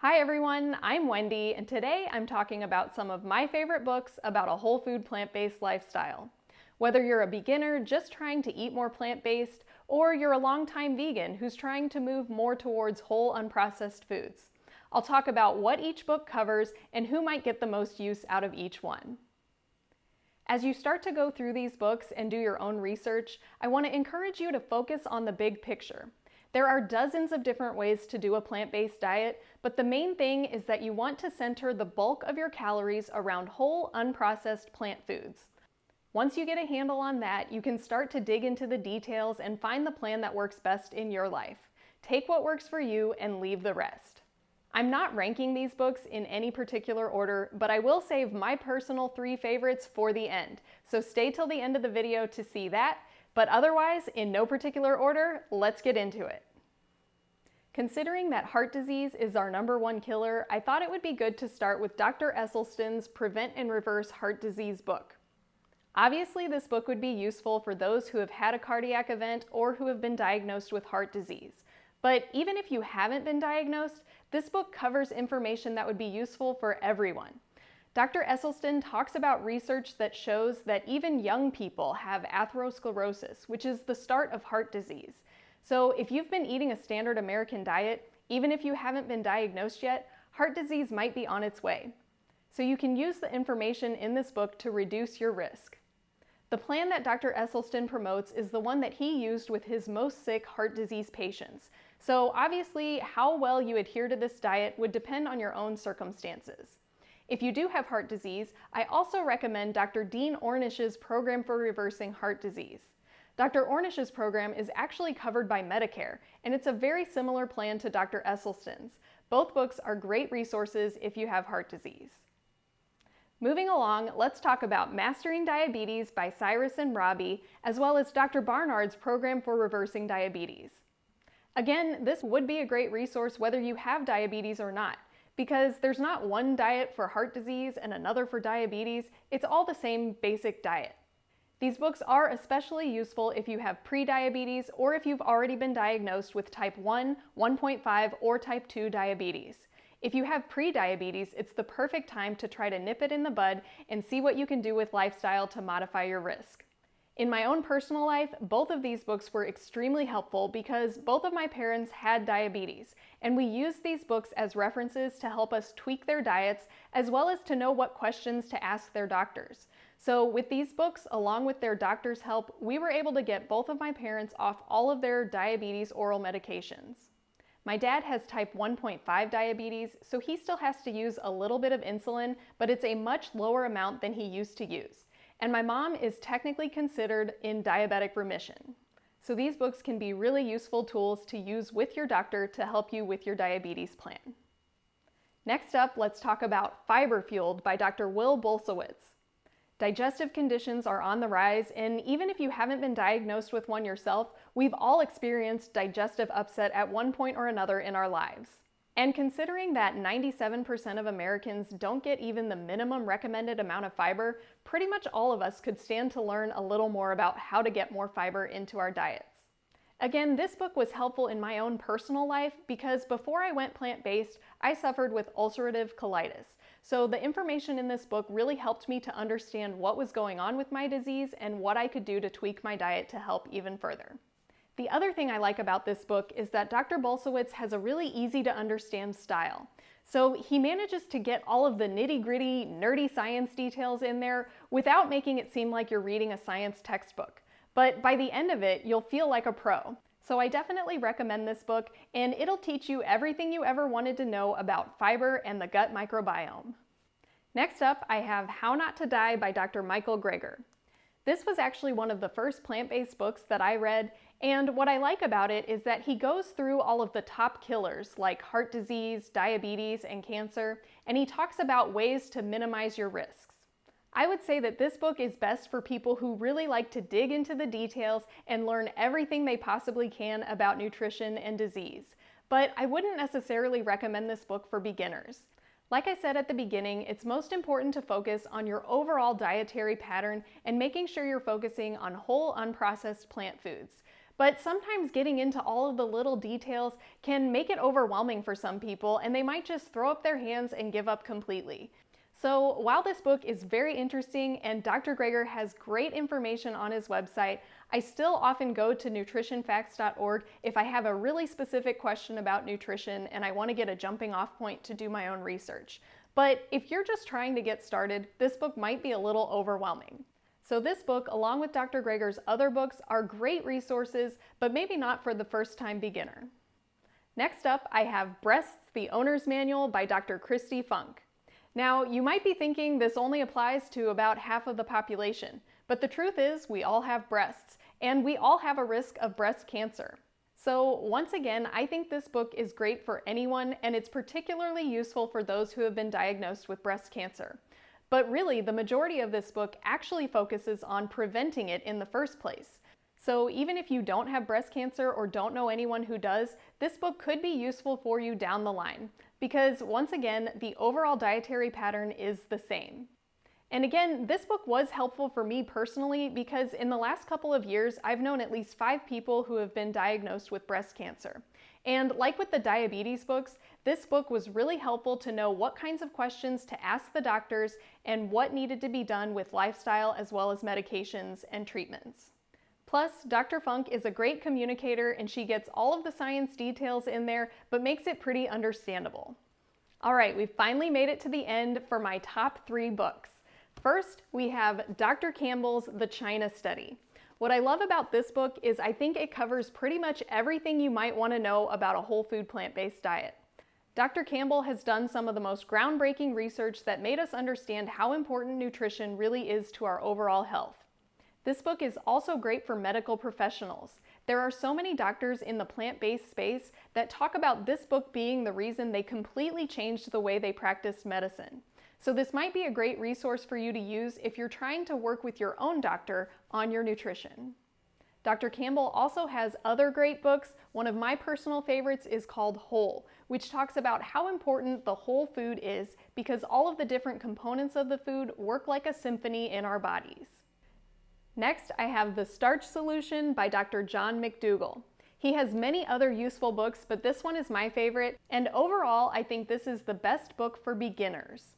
Hi everyone, I'm Wendy, and today I'm talking about some of my favorite books about a whole food plant-based lifestyle. Whether you're a beginner just trying to eat more plant-based, or you're a longtime vegan who's trying to move more towards whole unprocessed foods, I'll talk about what each book covers and who might get the most use out of each one. As you start to go through these books and do your own research, I want to encourage you to focus on the big picture. There are dozens of different ways to do a plant-based diet, but the main thing is that you want to center the bulk of your calories around whole, unprocessed plant foods. Once you get a handle on that, you can start to dig into the details and find the plan that works best in your life. Take what works for you and leave the rest. I'm not ranking these books in any particular order, but I will save my personal 3 favorites for the end, so stay till the end of the video to see that. But otherwise, in no particular order, let's get into it. Considering that heart disease is our #1 killer, I thought it would be good to start with Dr. Esselstyn's Prevent and Reverse Heart Disease book. Obviously, this book would be useful for those who have had a cardiac event or who have been diagnosed with heart disease. But even if you haven't been diagnosed, this book covers information that would be useful for everyone. Dr. Esselstyn talks about research that shows that even young people have atherosclerosis, which is the start of heart disease. So if you've been eating a standard American diet, even if you haven't been diagnosed yet, heart disease might be on its way. So you can use the information in this book to reduce your risk. The plan that Dr. Esselstyn promotes is the one that he used with his most sick heart disease patients. So obviously, how well you adhere to this diet would depend on your own circumstances. If you do have heart disease, I also recommend Dr. Dean Ornish's program for reversing heart disease. Dr. Ornish's program is actually covered by Medicare, and it's a very similar plan to Dr. Esselstyn's. Both books are great resources if you have heart disease. Moving along, let's talk about Mastering Diabetes by Cyrus and Robbie, as well as Dr. Barnard's program for reversing diabetes. Again, this would be a great resource whether you have diabetes or not, because there's not one diet for heart disease and another for diabetes. It's all the same basic diet. These books are especially useful if you have prediabetes or if you've already been diagnosed with type 1, 1.5, or type 2 diabetes. If you have prediabetes, it's the perfect time to try to nip it in the bud and see what you can do with lifestyle to modify your risk. In my own personal life, both of these books were extremely helpful because both of my parents had diabetes, and we used these books as references to help us tweak their diets as well as to know what questions to ask their doctors. So with these books, along with their doctor's help, we were able to get both of my parents off all of their diabetes oral medications. My dad has type 1.5 diabetes, so he still has to use a little bit of insulin, but it's a much lower amount than he used to use. And my mom is technically considered in diabetic remission. So these books can be really useful tools to use with your doctor to help you with your diabetes plan. Next up, let's talk about Fiber Fueled by Dr. Will Bulsiewicz. Digestive conditions are on the rise, and even if you haven't been diagnosed with one yourself, we've all experienced digestive upset at one point or another in our lives. And considering that 97% of Americans don't get even the minimum recommended amount of fiber, pretty much all of us could stand to learn a little more about how to get more fiber into our diets. Again, this book was helpful in my own personal life because before I went plant-based, I suffered with ulcerative colitis. So the information in this book really helped me to understand what was going on with my disease and what I could do to tweak my diet to help even further. The other thing I like about this book is that Dr. Bulsiewicz has a really easy to understand style. So he manages to get all of the nitty-gritty, nerdy science details in there without making it seem like you're reading a science textbook. But by the end of it, you'll feel like a pro. So I definitely recommend this book, and it'll teach you everything you ever wanted to know about fiber and the gut microbiome. Next up, I have How Not to Die by Dr. Michael Greger. This was actually one of the first plant-based books that I read, and what I like about it is that he goes through all of the top killers like heart disease, diabetes, and cancer, and he talks about ways to minimize your risks. I would say that this book is best for people who really like to dig into the details and learn everything they possibly can about nutrition and disease. But I wouldn't necessarily recommend this book for beginners. Like I said at the beginning, it's most important to focus on your overall dietary pattern and making sure you're focusing on whole, unprocessed plant foods. But sometimes getting into all of the little details can make it overwhelming for some people, and they might just throw up their hands and give up completely. So while this book is very interesting and Dr. Greger has great information on his website, I still often go to nutritionfacts.org if I have a really specific question about nutrition and I want to get a jumping off point to do my own research. But if you're just trying to get started, this book might be a little overwhelming. So this book, along with Dr. Greger's other books, are great resources, but maybe not for the first-time beginner. Next up, I have Breasts, the Owner's Manual by Dr. Christy Funk. Now, you might be thinking this only applies to about half of the population, but the truth is we all have breasts, and we all have a risk of breast cancer. So once again, I think this book is great for anyone, and it's particularly useful for those who have been diagnosed with breast cancer. But really, the majority of this book actually focuses on preventing it in the first place. So even if you don't have breast cancer or don't know anyone who does, this book could be useful for you down the line. Because once again, the overall dietary pattern is the same. And again, this book was helpful for me personally because in the last couple of years, I've known at least 5 people who have been diagnosed with breast cancer. And like with the diabetes books, this book was really helpful to know what kinds of questions to ask the doctors and what needed to be done with lifestyle as well as medications and treatments. Plus, Dr. Funk is a great communicator and she gets all of the science details in there, but makes it pretty understandable. All right, we've finally made it to the end for my top 3 books. First, we have Dr. Campbell's The China Study. What I love about this book is I think it covers pretty much everything you might want to know about a whole food plant-based diet. Dr. Campbell has done some of the most groundbreaking research that made us understand how important nutrition really is to our overall health. This book is also great for medical professionals. There are so many doctors in the plant-based space that talk about this book being the reason they completely changed the way they practice medicine. So this might be a great resource for you to use if you're trying to work with your own doctor on your nutrition. Dr. Campbell also has other great books. One of my personal favorites is called Whole, which talks about how important the whole food is because all of the different components of the food work like a symphony in our bodies. Next, I have The Starch Solution by Dr. John McDougall. He has many other useful books, but this one is my favorite, and overall, I think this is the best book for beginners.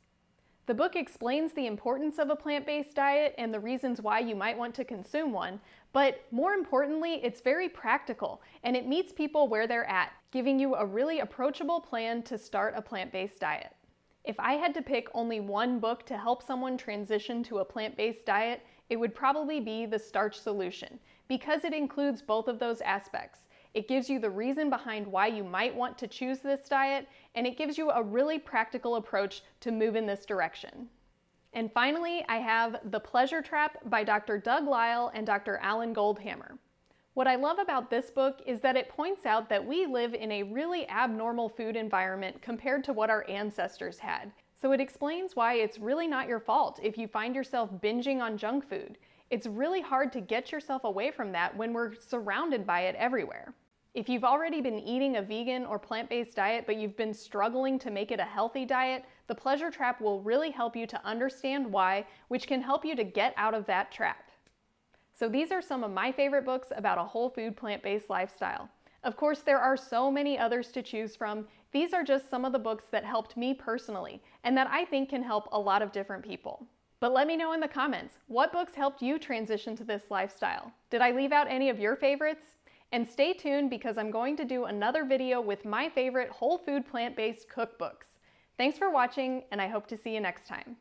The book explains the importance of a plant-based diet and the reasons why you might want to consume one, but more importantly, it's very practical, and it meets people where they're at, giving you a really approachable plan to start a plant-based diet. If I had to pick only one book to help someone transition to a plant-based diet, it would probably be The Starch Solution, because it includes both of those aspects. It gives you the reason behind why you might want to choose this diet, and it gives you a really practical approach to move in this direction. And finally, I have The Pleasure Trap by Dr. Doug Lisle and Dr. Alan Goldhammer. What I love about this book is that it points out that we live in a really abnormal food environment compared to what our ancestors had. So it explains why it's really not your fault if you find yourself binging on junk food. It's really hard to get yourself away from that when we're surrounded by it everywhere. If you've already been eating a vegan or plant-based diet, but you've been struggling to make it a healthy diet, The Pleasure Trap will really help you to understand why, which can help you to get out of that trap. So these are some of my favorite books about a whole food plant-based lifestyle. Of course, there are so many others to choose from. These are just some of the books that helped me personally, and that I think can help a lot of different people. But let me know in the comments, what books helped you transition to this lifestyle? Did I leave out any of your favorites? And stay tuned because I'm going to do another video with my favorite whole food plant-based cookbooks. Thanks for watching, and I hope to see you next time.